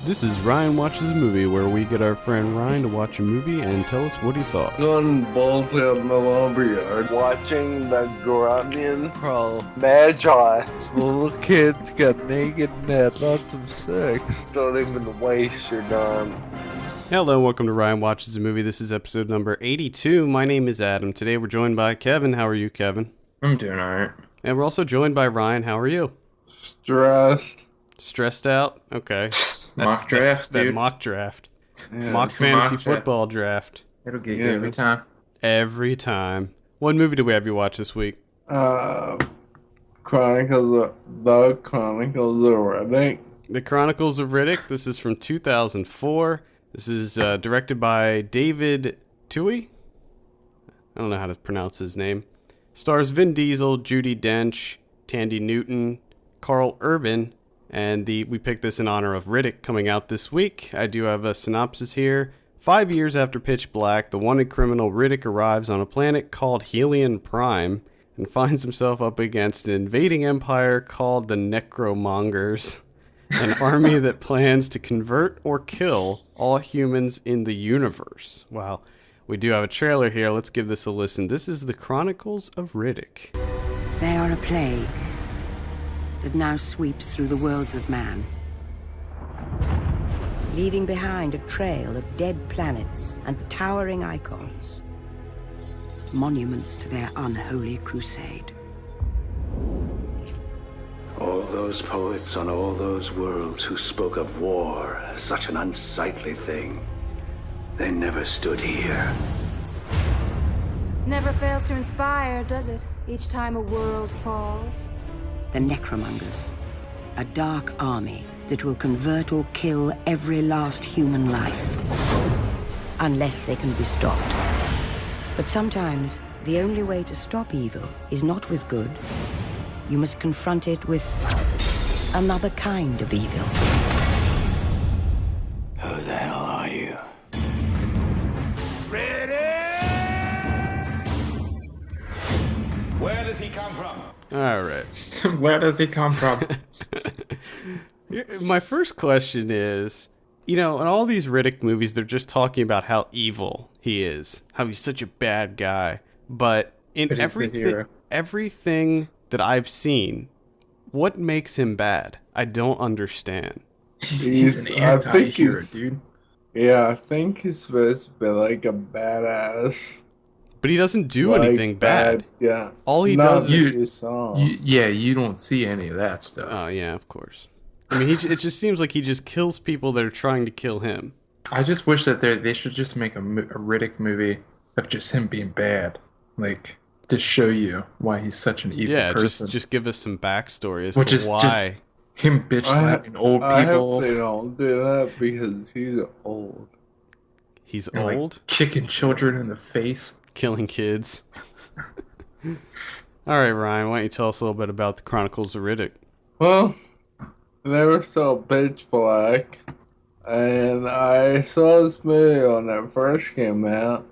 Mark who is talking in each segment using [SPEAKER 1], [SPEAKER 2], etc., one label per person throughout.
[SPEAKER 1] This is Ryan Watches a Movie, where we get our friend Ryan to watch a movie and tell us what he thought.
[SPEAKER 2] Going balls out in the lumberyard, watching the grunion crawl. Magi. Little kids got naked and had lots of sex. Don't even waste your time.
[SPEAKER 1] Hello and welcome to Ryan Watches a Movie. This is episode number 82. My name is Adam. Today we're joined by Kevin. How are you, Kevin?
[SPEAKER 3] I'm doing alright.
[SPEAKER 1] And we're also joined by Ryan. How are you?
[SPEAKER 2] Stressed.
[SPEAKER 1] Stressed out? Okay.
[SPEAKER 3] Mock draft, dude.
[SPEAKER 1] That mock draft.
[SPEAKER 2] Yeah.
[SPEAKER 1] Mock fantasy
[SPEAKER 3] draft.
[SPEAKER 1] football draft.
[SPEAKER 3] It'll get you every time.
[SPEAKER 1] Every time. What movie do we have you watch this week?
[SPEAKER 2] Chronicles of Riddick.
[SPEAKER 1] The Chronicles of Riddick. This is from 2004. This is directed by David Twohy. I don't know how to pronounce his name. Stars Vin Diesel, Judi Dench, Tandy Newton, Carl Urban, and we picked this in honor of Riddick coming out this week. I do have a synopsis here. 5 years after Pitch Black, the wanted criminal Riddick arrives on a planet called Helion Prime and finds himself up against an invading empire called the Necromongers, an army that plans to convert or kill all humans in the universe. Wow. We do have a trailer here. Let's give this a listen. This is the Chronicles of Riddick.
[SPEAKER 4] They are a plague that now sweeps through the worlds of man, leaving behind a trail of dead planets and towering icons, monuments to their unholy crusade.
[SPEAKER 5] All those poets on all those worlds who spoke of war as such an unsightly thing, they never stood here.
[SPEAKER 6] Never fails to inspire, does it? Each time a world falls.
[SPEAKER 4] The Necromongers, a dark army that will convert or kill every last human life, unless they can be stopped. But sometimes, the only way to stop evil is not with good. You must confront it with another kind of evil.
[SPEAKER 5] Who the hell are you?
[SPEAKER 7] Where does he come from?
[SPEAKER 1] All right.
[SPEAKER 3] Where does he come from?
[SPEAKER 1] My first question is, in all these Riddick movies, they're just talking about how evil he is, how he's such a bad guy. But in everything that I've seen, what makes him bad? I don't understand.
[SPEAKER 3] He's an anti-hero, dude.
[SPEAKER 2] Yeah, I think he's supposed to be like a badass.
[SPEAKER 1] But he doesn't do anything bad.
[SPEAKER 2] Yeah.
[SPEAKER 1] All he does
[SPEAKER 2] is...
[SPEAKER 3] You don't see any of that stuff.
[SPEAKER 1] Oh, yeah, of course. I mean, it just seems like he just kills people that are trying to kill him.
[SPEAKER 3] I just wish that they should just make a Riddick movie of just him being bad. Like, to show you why he's such an evil person.
[SPEAKER 1] Yeah, just give us some backstory as
[SPEAKER 3] Which
[SPEAKER 1] to
[SPEAKER 3] is
[SPEAKER 1] why.
[SPEAKER 3] Just him bitch slapping old people.
[SPEAKER 2] I hope they don't do that because he's old.
[SPEAKER 1] He's
[SPEAKER 3] And,
[SPEAKER 1] old?
[SPEAKER 3] like, kicking children in the face.
[SPEAKER 1] Killing kids. All right, Ryan, why don't you tell us a little bit about the Chronicles of Riddick?
[SPEAKER 2] Well, I never saw Pitch Black, and I saw this movie when it first came out,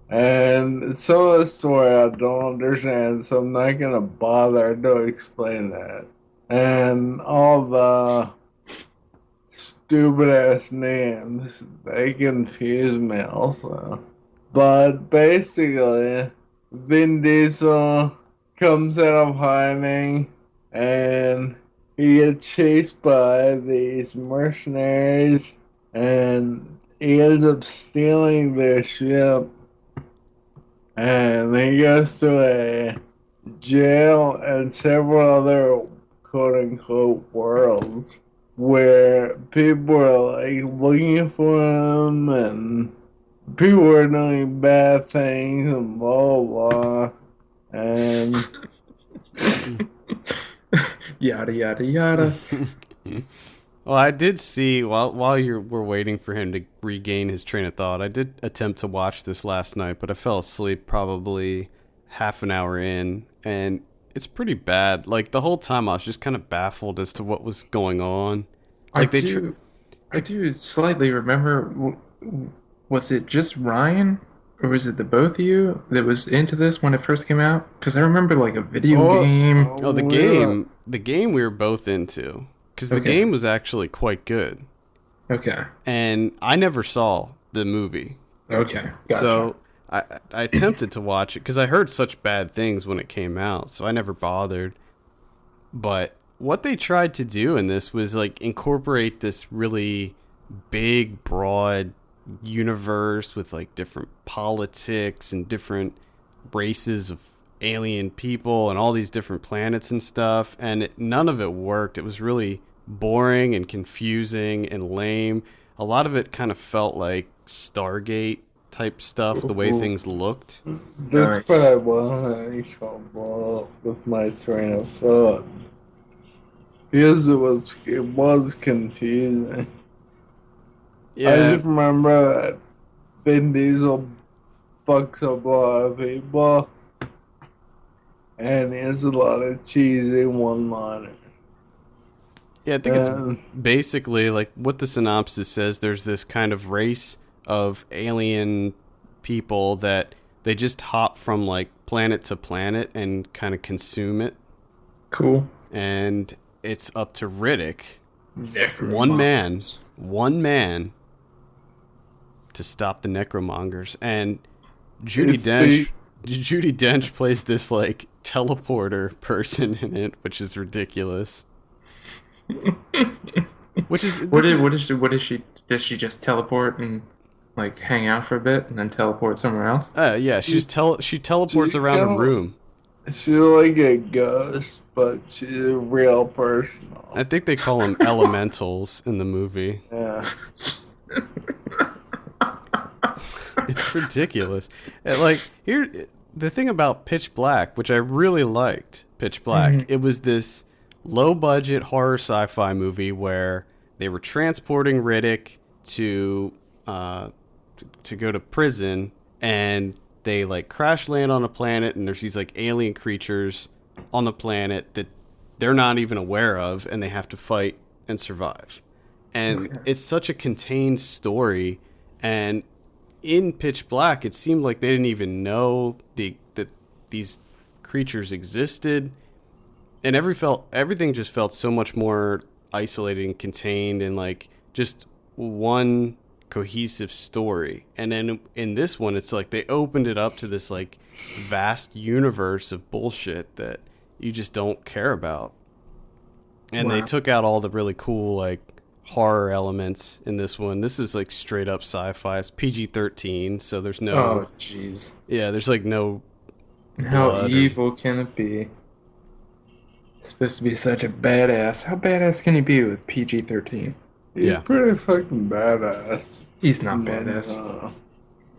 [SPEAKER 2] and some of the story I don't understand, so I'm not going to bother to explain that. And all the stupid-ass names, they confuse me also. But basically, Vin Diesel comes out of hiding, and he gets chased by these mercenaries, and he ends up stealing their ship, and he goes to a jail and several other quote-unquote worlds where people are like looking for him, and people are doing bad things and blah blah, and
[SPEAKER 3] Yada, yada, yada.
[SPEAKER 1] Well, I did see, while we're waiting for him to regain his train of thought, I did attempt to watch this last night, but I fell asleep probably half an hour in, and it's pretty bad. Like, the whole time I was just kind of baffled as to what was going on. Like,
[SPEAKER 3] I do slightly remember, was it just Ryan, or was it the both of you that was into this when it first came out? Because I remember, like, a video game.
[SPEAKER 1] Oh, the game we were both into. Because the game was actually quite good.
[SPEAKER 3] Okay.
[SPEAKER 1] And I never saw the movie.
[SPEAKER 3] Okay. Gotcha.
[SPEAKER 1] So I attempted to watch it because I heard such bad things when it came out, so I never bothered. But what they tried to do in this was like incorporate this really big, broad universe with like different politics and different races of alien people and all these different planets and stuff, and none of it worked. It was really boring and confusing and lame. A lot of it kind of felt like Stargate type stuff, the way things looked.
[SPEAKER 2] This part wasn't trouble with my train of thought. Because it was confusing.
[SPEAKER 1] Yeah.
[SPEAKER 2] I just remember that Vin Diesel fucks up a lot of people. And he has a lot of cheesy one-liners.
[SPEAKER 1] Yeah, I think it's basically like what the synopsis says. There's this kind of race of alien people that they just hop from like planet to planet and kind of consume it.
[SPEAKER 3] Cool.
[SPEAKER 1] And it's up to Riddick,
[SPEAKER 3] Necromongers.
[SPEAKER 1] one man, to stop the necromongers. And Judi Dench plays this like teleporter person in it, which is ridiculous. What is she? Does she just teleport and like hang out for a bit and then teleport somewhere else? Yeah, she teleports around a room.
[SPEAKER 2] She's like a ghost, but she's a real person.
[SPEAKER 1] I think they call them elementals in the movie.
[SPEAKER 2] Yeah.
[SPEAKER 1] It's ridiculous. Like here, the thing about Pitch Black, which I really liked, Pitch Black, it was this low-budget horror sci-fi movie where they were transporting Riddick to go to prison, and they like crash land on a planet, and there's these like alien creatures on the planet that they're not even aware of, and they have to fight and survive. And it's such a contained story, and in Pitch Black, it seemed like they didn't even know that these creatures existed, and everything just felt so much more isolated and contained, and like just one cohesive story. And then in this one, it's like they opened it up to this like vast universe of bullshit that you just don't care about. And they took out all the really cool like horror elements in this one. This is like straight up sci-fi. It's PG-13, so there's no...
[SPEAKER 3] Oh, jeez.
[SPEAKER 1] Yeah, there's like no...
[SPEAKER 3] How evil can it be? It's supposed to be such a badass. How badass can he be with PG-13?
[SPEAKER 2] He's pretty fucking badass.
[SPEAKER 3] He's not badass.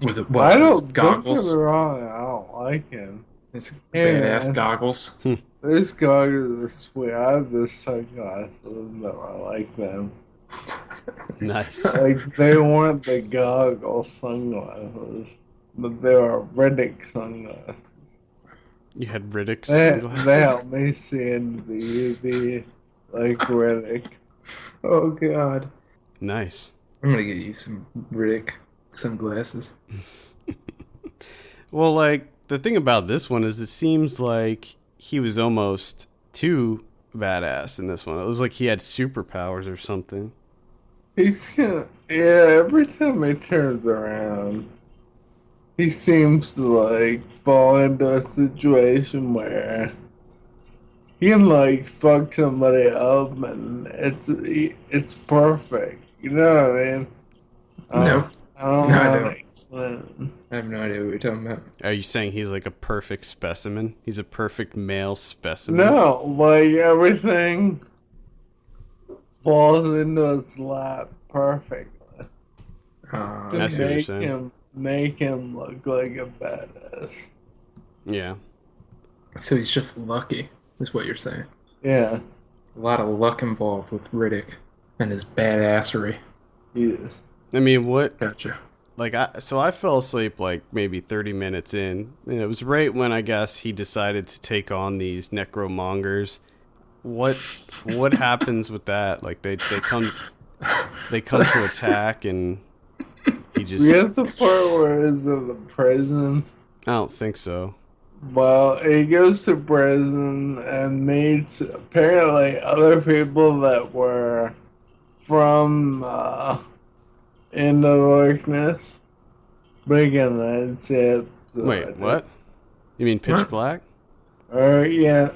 [SPEAKER 3] With
[SPEAKER 2] I don't
[SPEAKER 3] goggles.
[SPEAKER 2] Wrong. I don't like him.
[SPEAKER 3] It's badass goggles.
[SPEAKER 2] These goggles are sweet. I have this sunglasses that I like them.
[SPEAKER 1] Nice.
[SPEAKER 2] Like they weren't the goggle sunglasses, but they were Riddick sunglasses.
[SPEAKER 1] You had Riddick sunglasses?
[SPEAKER 2] They helped me see into the UV like Riddick.
[SPEAKER 3] Oh god.
[SPEAKER 1] Nice.
[SPEAKER 3] I'm gonna get you some Riddick sunglasses.
[SPEAKER 1] Well, like, the thing about this one is it seems like he was almost too badass in this one. It was like he had superpowers or something.
[SPEAKER 2] Every time he turns around, he seems to, like, fall into a situation where he can, like, fuck somebody up and it's perfect. You know what I mean?
[SPEAKER 3] No.
[SPEAKER 2] I don't know how to explain.
[SPEAKER 3] I have no idea what you're talking about.
[SPEAKER 1] Are you saying he's like a perfect specimen? He's a perfect male specimen?
[SPEAKER 2] No, like everything falls into his lap perfectly.
[SPEAKER 1] I see what you're saying.
[SPEAKER 2] Make him look like a badass.
[SPEAKER 1] Yeah.
[SPEAKER 3] So he's just lucky, is what you're saying.
[SPEAKER 2] Yeah.
[SPEAKER 3] A lot of luck involved with Riddick and his badassery.
[SPEAKER 2] He is.
[SPEAKER 1] I mean, what?
[SPEAKER 3] Gotcha.
[SPEAKER 1] Like, I fell asleep like maybe 30 minutes in, and it was right when I guess he decided to take on these necromongers. What happens with that? Like they come to attack, and he just...
[SPEAKER 2] You get the part where he's in the prison?
[SPEAKER 1] I don't think so.
[SPEAKER 2] Well, he goes to prison and meets apparently other people that were from Into Darkness. But again, I'd say it.
[SPEAKER 1] Wait, what? You mean Pitch
[SPEAKER 3] What?
[SPEAKER 1] Black?
[SPEAKER 2] Yeah.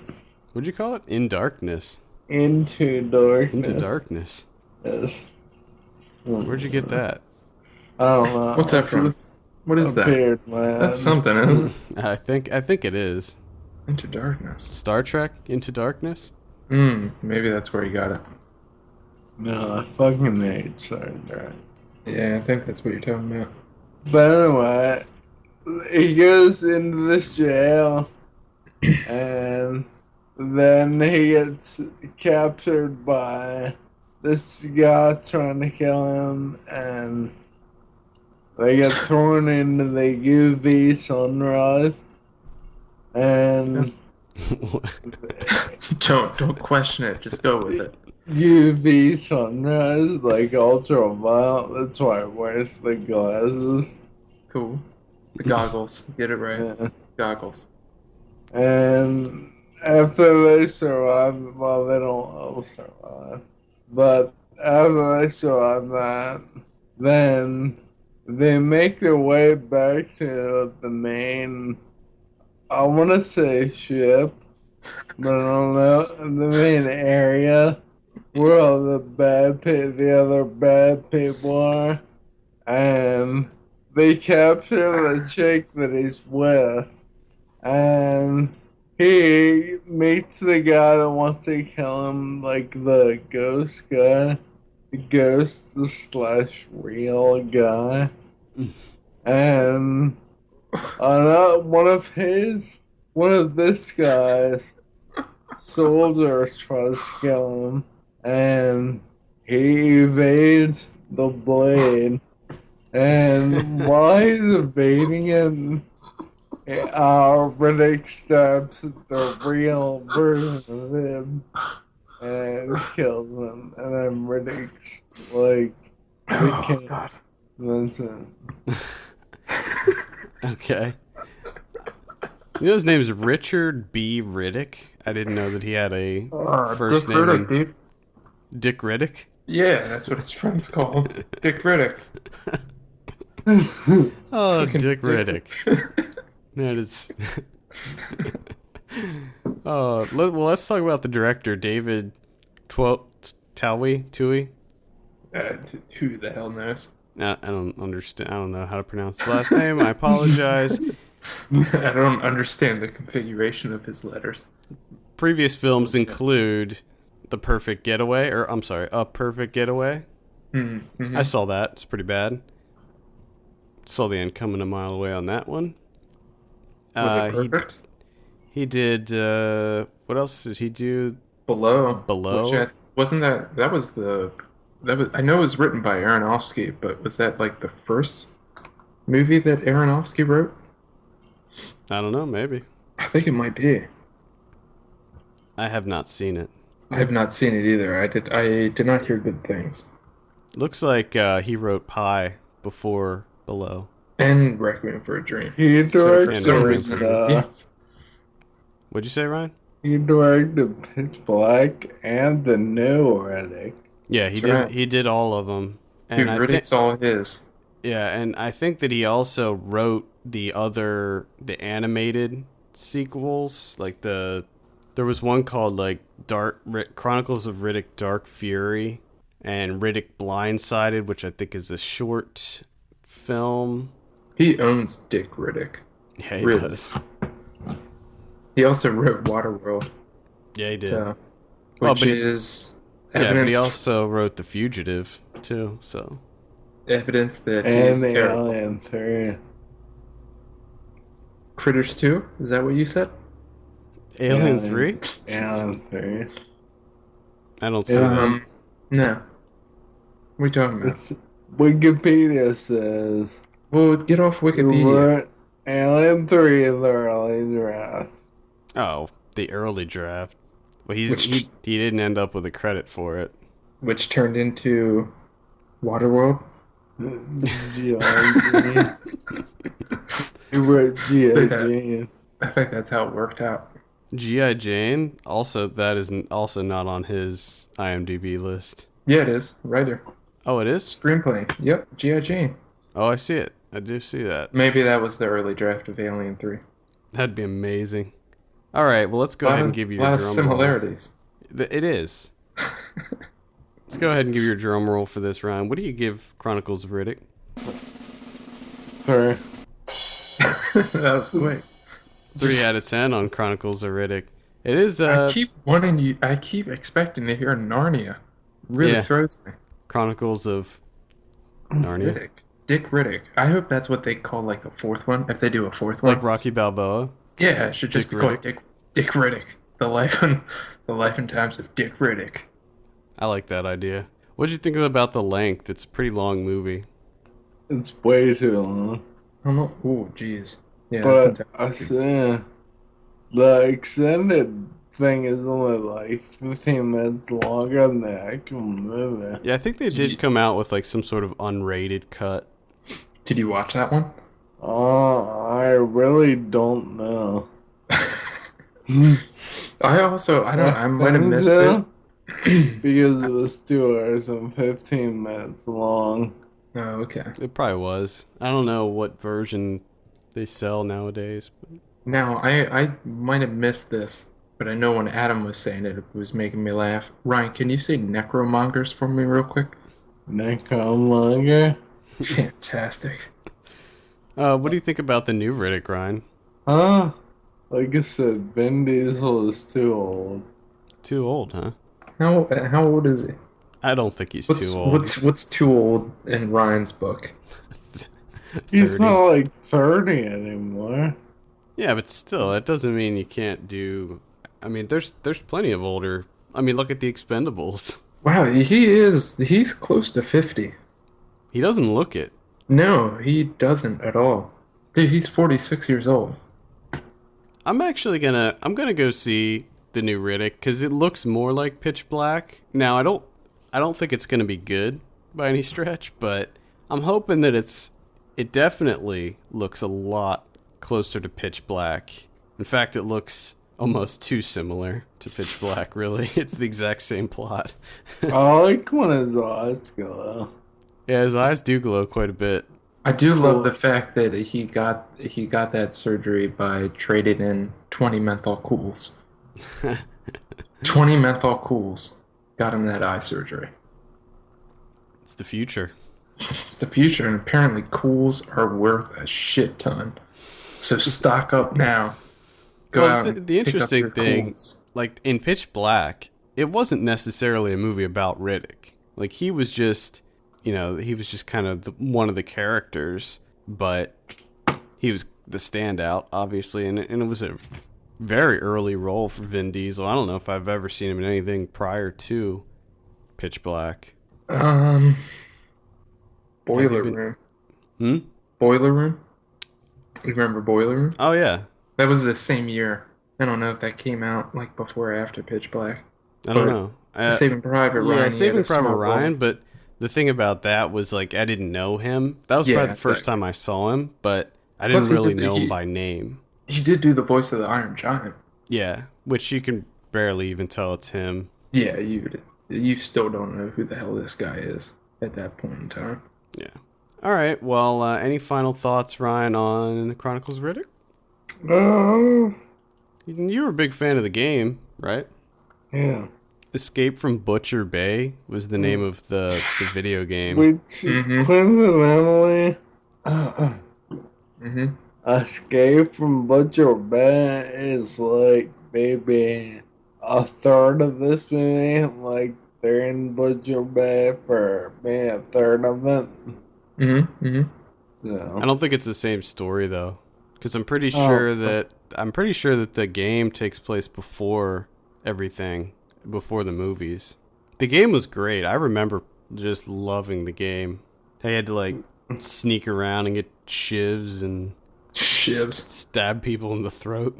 [SPEAKER 1] What'd you call it? In Darkness.
[SPEAKER 2] Into Darkness.
[SPEAKER 1] Into Darkness.
[SPEAKER 2] Yes.
[SPEAKER 1] Where'd you get that?
[SPEAKER 2] I don't know.
[SPEAKER 3] What's that from? What is that?
[SPEAKER 2] Appeared, man.
[SPEAKER 3] That's something, isn't it?
[SPEAKER 1] I think it is.
[SPEAKER 3] Into Darkness.
[SPEAKER 1] Star Trek Into Darkness?
[SPEAKER 3] Maybe that's where you got it.
[SPEAKER 2] No, I fucking hate Star Trek.
[SPEAKER 3] Yeah, I think that's what you're talking about.
[SPEAKER 2] But anyway, he goes into this jail, and then he gets captured by this guy trying to kill him, and they get thrown into the UV sunrise, and
[SPEAKER 3] Don't question it. Just go with it.
[SPEAKER 2] UV sunrise, like ultraviolet. That's why he wears the glasses.
[SPEAKER 3] Cool. The goggles. Get it right.
[SPEAKER 2] Yeah.
[SPEAKER 3] Goggles.
[SPEAKER 2] And after they survive, well, they don't all survive, but after they survive that, then they make their way back to the main, I want to say ship, but I don't know, the main area where all the other bad people are, and they capture the chick that he's with, and he meets the guy that wants to kill him, like the ghost guy, the ghost slash real guy, and one of this guy's soldiers tries to kill him, and he evades the blade, and while he's evading it, Riddick stabs the real version of him and kills him, and then Riddick's like,
[SPEAKER 3] Oh, God.
[SPEAKER 2] That's it.
[SPEAKER 1] Okay. You know his name's Richard B. Riddick? I didn't know that he had a first
[SPEAKER 3] Dick
[SPEAKER 1] name.
[SPEAKER 3] Riddick, dude.
[SPEAKER 1] Dick Riddick?
[SPEAKER 3] Yeah, that's what his friends call him. Dick Riddick.
[SPEAKER 1] Oh,
[SPEAKER 3] Fucking
[SPEAKER 1] Dick Riddick. That is. Let's talk about the director, David Tui.
[SPEAKER 3] Who the hell knows?
[SPEAKER 1] I don't understand. I don't know how to pronounce his last name. I apologize.
[SPEAKER 3] I don't understand the configuration of his letters.
[SPEAKER 1] Previous films include A Perfect Getaway.
[SPEAKER 3] Mm-hmm.
[SPEAKER 1] I saw that. It's pretty bad. Saw the end coming a mile away on that one.
[SPEAKER 3] Was it perfect?
[SPEAKER 1] He did. What else did he do?
[SPEAKER 3] Below.
[SPEAKER 1] Below.
[SPEAKER 3] Wasn't that? That was. I know it was written by Aronofsky, but was that like the first movie that Aronofsky wrote?
[SPEAKER 1] I don't know. Maybe.
[SPEAKER 3] I think it might be.
[SPEAKER 1] I have not seen it.
[SPEAKER 3] I have not seen it either. I did not hear good things.
[SPEAKER 1] Looks like he wrote Pi before Below.
[SPEAKER 3] And Requiem for a Dream.
[SPEAKER 2] He
[SPEAKER 3] So for
[SPEAKER 2] directed,
[SPEAKER 3] some reason, yeah.
[SPEAKER 1] What'd you say, Ryan?
[SPEAKER 2] he directed Pitch Black and the new Riddick.
[SPEAKER 1] Yeah, he
[SPEAKER 3] That's
[SPEAKER 1] did.
[SPEAKER 3] right.
[SPEAKER 1] He did all of them.
[SPEAKER 3] Dude,
[SPEAKER 1] And I think,
[SPEAKER 3] Riddick's all his.
[SPEAKER 1] yeah, and I think that he also wrote the animated sequels. Like there was one called like Chronicles of Riddick: Dark Fury, and Riddick Blindsided, which I think is a short film.
[SPEAKER 3] He owns Dick Riddick.
[SPEAKER 1] Yeah, he
[SPEAKER 3] Really?
[SPEAKER 1] does.
[SPEAKER 3] He also wrote Waterworld.
[SPEAKER 1] Yeah, he did.
[SPEAKER 3] So,
[SPEAKER 1] Well,
[SPEAKER 3] which
[SPEAKER 1] but
[SPEAKER 3] is
[SPEAKER 1] yeah, but
[SPEAKER 3] evidence,
[SPEAKER 1] he also wrote The Fugitive too. So
[SPEAKER 3] evidence that he
[SPEAKER 2] And
[SPEAKER 3] is
[SPEAKER 2] the
[SPEAKER 3] terrible.
[SPEAKER 2] Alien 3.
[SPEAKER 3] Critters 2? Is that what you said?
[SPEAKER 1] Alien
[SPEAKER 2] Yeah,
[SPEAKER 1] 3?
[SPEAKER 2] Alien 3.
[SPEAKER 1] I don't see that.
[SPEAKER 3] No. What are you talking about?
[SPEAKER 2] It's, Wikipedia says,
[SPEAKER 3] Well, get off Wikipedia.
[SPEAKER 2] Alien 3 in the early draft.
[SPEAKER 1] Oh, the early draft. Well, he didn't end up with a credit for it.
[SPEAKER 3] Which turned into Waterworld.
[SPEAKER 2] G.I. He wrote G.I. Jane.
[SPEAKER 3] I think that's how it worked out.
[SPEAKER 1] G.I. Jane, also that is also not on his IMDb list.
[SPEAKER 3] Yeah, it is. Writer.
[SPEAKER 1] Oh, it is?
[SPEAKER 3] Screenplay. Yep. G.I. Jane.
[SPEAKER 1] Oh, I see it. I do see that.
[SPEAKER 3] Maybe that was the early draft of Alien 3.
[SPEAKER 1] That'd be amazing. All right, well, let's go ahead and give you
[SPEAKER 3] a lot
[SPEAKER 1] your
[SPEAKER 3] of
[SPEAKER 1] drum
[SPEAKER 3] similarities.
[SPEAKER 1] roll. It is. Let's go ahead and give your drum roll for this round. What do you give Chronicles of Riddick?
[SPEAKER 2] 3.
[SPEAKER 3] That was quick.
[SPEAKER 1] 3 out of 10 on Chronicles of Riddick. It is.
[SPEAKER 3] I keep expecting to hear Narnia. Really
[SPEAKER 1] Yeah.
[SPEAKER 3] throws me.
[SPEAKER 1] Chronicles of Narnia.
[SPEAKER 3] Riddick. Dick Riddick. I hope that's what they call like a fourth one. If they do a fourth one,
[SPEAKER 1] Like Rocky Balboa.
[SPEAKER 3] yeah, it should just
[SPEAKER 1] Dick
[SPEAKER 3] be called Dick Riddick. The life and times of Dick Riddick.
[SPEAKER 1] I like that idea. What'd you think about the length? It's a pretty long movie.
[SPEAKER 2] It's way too long.
[SPEAKER 3] I'm not. Oh, jeez. Yeah.
[SPEAKER 2] But
[SPEAKER 3] that's
[SPEAKER 2] I see the extended thing is only like 15 minutes longer than the actual movie.
[SPEAKER 1] Yeah, I think they did come out with like some sort of unrated cut.
[SPEAKER 3] Did you watch that one?
[SPEAKER 2] I really don't know.
[SPEAKER 3] I might have missed it.
[SPEAKER 2] Because it was 2 hours and 15 minutes long.
[SPEAKER 3] Oh, okay.
[SPEAKER 1] It probably was. I don't know what version they sell nowadays. But...
[SPEAKER 3] Now, I might have missed this, but I know when Adam was saying it, it was making me laugh. Ryan, can you say necromongers for me real quick?
[SPEAKER 2] Necromonger?
[SPEAKER 3] Fantastic.
[SPEAKER 1] What do you think about the new Riddick, Ryan?
[SPEAKER 2] Huh? Like I said, Vin Diesel is too old.
[SPEAKER 1] Too old, huh?
[SPEAKER 3] How old is he?
[SPEAKER 1] I don't think he's too old.
[SPEAKER 3] What's too old in Ryan's book?
[SPEAKER 2] He's
[SPEAKER 1] 30.
[SPEAKER 2] not like 30 anymore.
[SPEAKER 1] Yeah, but still, that doesn't mean you can't do... I mean, there's plenty of older... I mean, look at the Expendables.
[SPEAKER 3] Wow, he's close to 50.
[SPEAKER 1] He doesn't look it.
[SPEAKER 3] No, he doesn't at all. Dude, he's 46 years old.
[SPEAKER 1] I'm gonna go see the new Riddick because it looks more like Pitch Black. Now, I don't think it's gonna be good by any stretch, but I'm hoping that it definitely looks a lot closer to Pitch Black. In fact, it looks almost too similar to Pitch Black, really. It's the exact same plot.
[SPEAKER 2] I like when his eyes glow.
[SPEAKER 1] Yeah, his eyes do glow quite a bit.
[SPEAKER 3] I do love the fact that he got that surgery by trading in 20 menthol cools. 20 menthol cools got him that eye surgery.
[SPEAKER 1] It's the future.
[SPEAKER 3] It's the future, and apparently cools are worth a shit ton. So stock up now. Go out and
[SPEAKER 1] the
[SPEAKER 3] pick up
[SPEAKER 1] interesting
[SPEAKER 3] your
[SPEAKER 1] thing,
[SPEAKER 3] Kools.
[SPEAKER 1] like in Pitch Black, it wasn't necessarily a movie about Riddick. Like he was just, he was just kind of one of the characters, but he was the standout, obviously, and it was a very early role for Vin Diesel. I don't know if I've ever seen him in anything prior to Pitch Black.
[SPEAKER 3] Boiler
[SPEAKER 1] been-
[SPEAKER 3] Room. Boiler Room? You remember Boiler Room?
[SPEAKER 1] Oh yeah,
[SPEAKER 3] That was the same year. I don't know if that came out like before or after Pitch Black.
[SPEAKER 1] I don't know.
[SPEAKER 3] Saving Private Ryan.
[SPEAKER 1] Yeah,
[SPEAKER 3] he
[SPEAKER 1] Saving
[SPEAKER 3] had a
[SPEAKER 1] Private
[SPEAKER 3] small
[SPEAKER 1] Ryan,
[SPEAKER 3] role.
[SPEAKER 1] but the thing about that was like I didn't know him. That was
[SPEAKER 3] Yeah,
[SPEAKER 1] probably the first
[SPEAKER 3] exactly.
[SPEAKER 1] time I saw him, but I didn't
[SPEAKER 3] Plus, he
[SPEAKER 1] really
[SPEAKER 3] did-
[SPEAKER 1] know him
[SPEAKER 3] he-
[SPEAKER 1] by name.
[SPEAKER 3] He did do the voice of the Iron Giant.
[SPEAKER 1] Yeah, which you can barely even tell it's him.
[SPEAKER 3] Yeah, you still don't know who the hell this guy is at that point in time.
[SPEAKER 1] Yeah. All right. Well, any final thoughts, Ryan, on Chronicles of Riddick? You were a big fan of the game, right?
[SPEAKER 2] Yeah.
[SPEAKER 1] Escape from Butcher Bay was the name of the video game.
[SPEAKER 2] Which
[SPEAKER 3] Mhm.
[SPEAKER 2] coincidentally,
[SPEAKER 3] Mm-hmm.
[SPEAKER 2] Escape from Butcher Bay is like maybe a third of this movie. Like they're in Butcher Bay for maybe a third of it.
[SPEAKER 3] Mm-hmm. Mm-hmm.
[SPEAKER 2] So.
[SPEAKER 1] I don't think it's the same story though, because I'm pretty sure that the game takes place before everything, before the movies. The game was great. I remember just loving the game. I had to like sneak around and get shivs and stab people in the throat.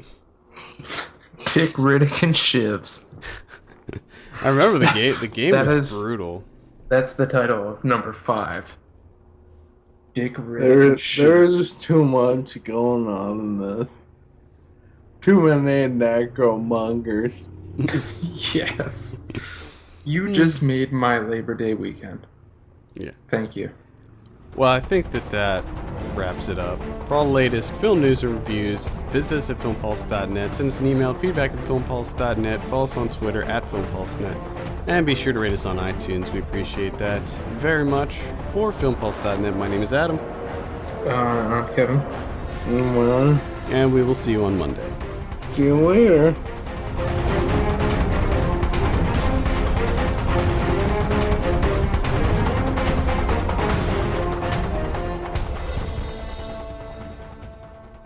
[SPEAKER 3] Dick Riddick and shivs.
[SPEAKER 1] I remember the game. The game
[SPEAKER 3] That
[SPEAKER 1] was
[SPEAKER 3] is-
[SPEAKER 1] brutal.
[SPEAKER 3] That's the title of number 5. Dick Riddick and
[SPEAKER 2] There's
[SPEAKER 3] shivs.
[SPEAKER 2] too much going on in this. Too many necromongers.
[SPEAKER 3] Yes. You just made my Labor Day weekend.
[SPEAKER 1] Yeah.
[SPEAKER 3] Thank you.
[SPEAKER 1] Well, I think that wraps it up. For all the latest film news and reviews, visit us at filmpulse.net. Send us an email at feedback@filmpulse.net. Follow us on Twitter at filmpulse.net. And be sure to rate us on iTunes. We appreciate that very much. For filmpulse.net, my name is Adam.
[SPEAKER 3] I'm Kevin.
[SPEAKER 2] Well,
[SPEAKER 1] And we will see you on Monday.
[SPEAKER 2] see you later.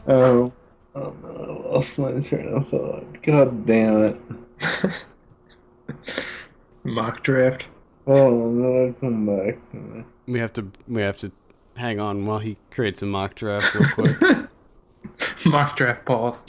[SPEAKER 2] Oh no, I lost my train of thought. God damn it.
[SPEAKER 3] Mock draft.
[SPEAKER 2] Oh, no, come back.
[SPEAKER 1] We have to hang on while he creates a mock draft real quick.
[SPEAKER 3] Mock draft pause.